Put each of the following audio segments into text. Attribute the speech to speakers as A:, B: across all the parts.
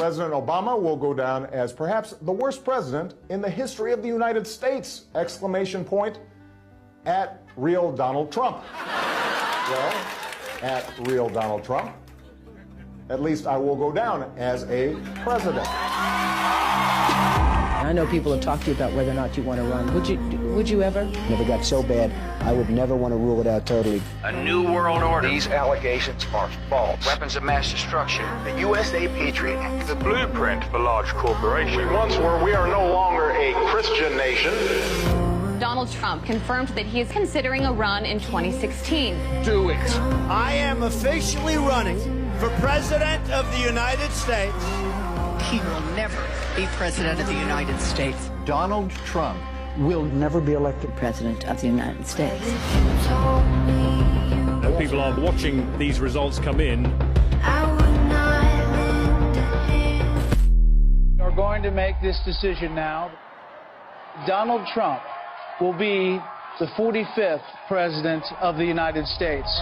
A: President Obama will go down as perhaps the worst president in the history of the United States! Exclamation point at real Donald Trump. Well, at real Donald Trump, at least I will go down as a president.
B: I know people have talked to you about whether or not you want to run. Would you ever?
C: If it got so bad, I would never want to rule it out totally.
D: A new world order.
E: These allegations are false.
D: Weapons of mass destruction.
E: The USA Patriot Act.
F: The blueprint for large corporations.
G: We once were, we are no longer a Christian nation.
H: Donald Trump confirmed that he is considering a run in 2016.
F: Do it.
I: I am officially running for President of the United States.
J: He will never be President of the United States.
C: Donald Trump will never be elected President of the United States.
K: People are watching these results come in.
L: We are going to make this decision now. Donald Trump will be the 45th President of the United States.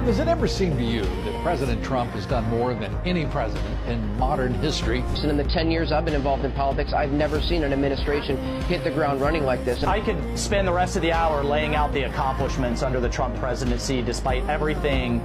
M: Does it ever seem to you that President Trump has done more than any president in modern history?
B: In the 10 years I've been involved in politics, I've never seen an administration hit the ground running like this.
N: I could spend the rest of the hour laying out the accomplishments under the Trump presidency, despite everything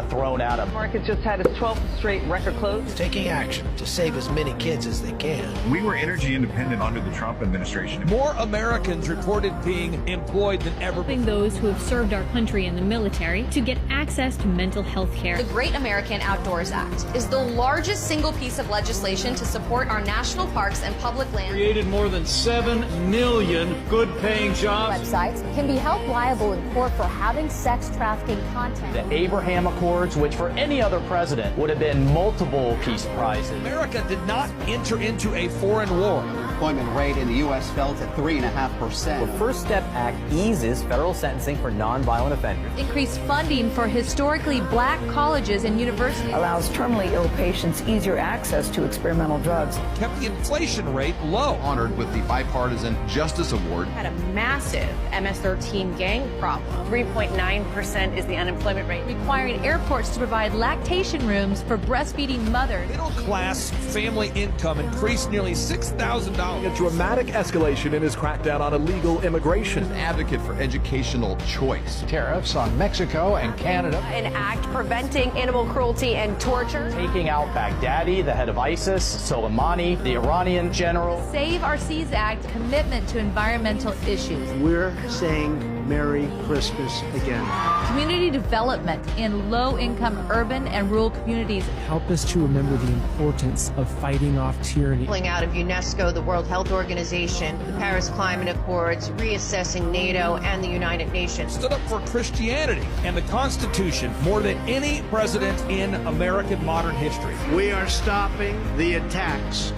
N: thrown at him.
B: The market just had its 12th straight record close.
I: Taking action to save as many kids as they can.
O: We were energy independent under the Trump administration.
K: More Americans reported being employed than ever.
H: Those who have served our country in the military to get access to mental health care.
P: The Great American Outdoors Act is the largest single piece of legislation to support our national parks and public lands.
K: Created more than 7 million good-paying jobs.
P: Websites can be held liable in court for having sex trafficking content.
N: The Abraham Accords, which for any other president would have been multiple peace prizes.
K: America did not enter into a foreign war.
C: The employment rate in the U.S. fell to 3.5%.
B: The First Step Act eases federal sentencing for nonviolent offenders.
P: Increased funding for historically black colleges and universities.
B: Allows terminally ill patients easier access to experimental drugs.
K: Kept the inflation rate low.
O: Honored with the Bipartisan Justice Award.
H: Had a massive MS-13 gang problem. 3.9% is the unemployment rate.
P: Requiring airports to provide lactation rooms for breastfeeding mothers.
K: Middle-class family income increased nearly $6,000.
Q: A dramatic escalation in his crackdown on illegal immigration.
O: An advocate for educational choice.
M: Tariffs on Mexico and Canada.
P: An act preventing animal cruelty and torture.
N: Taking out Baghdadi, the head of ISIS, Soleimani, the Iranian general.
P: Save Our Seas Act commitment to environmental issues.
I: We're saying Merry Christmas again.
P: Community development in low-income urban and rural communities.
B: Help us to remember the importance of fighting off tyranny.
J: Pulling out of UNESCO, the World Health Organization, the Paris Climate Accords, reassessing NATO and the United Nations.
K: Stood up for Christianity and the Constitution more than any president in American modern history.
I: We are stopping the attacks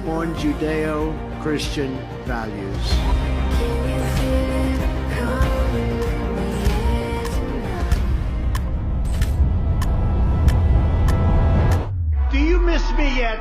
I: on Judeo-Christian values. Do you miss me yet?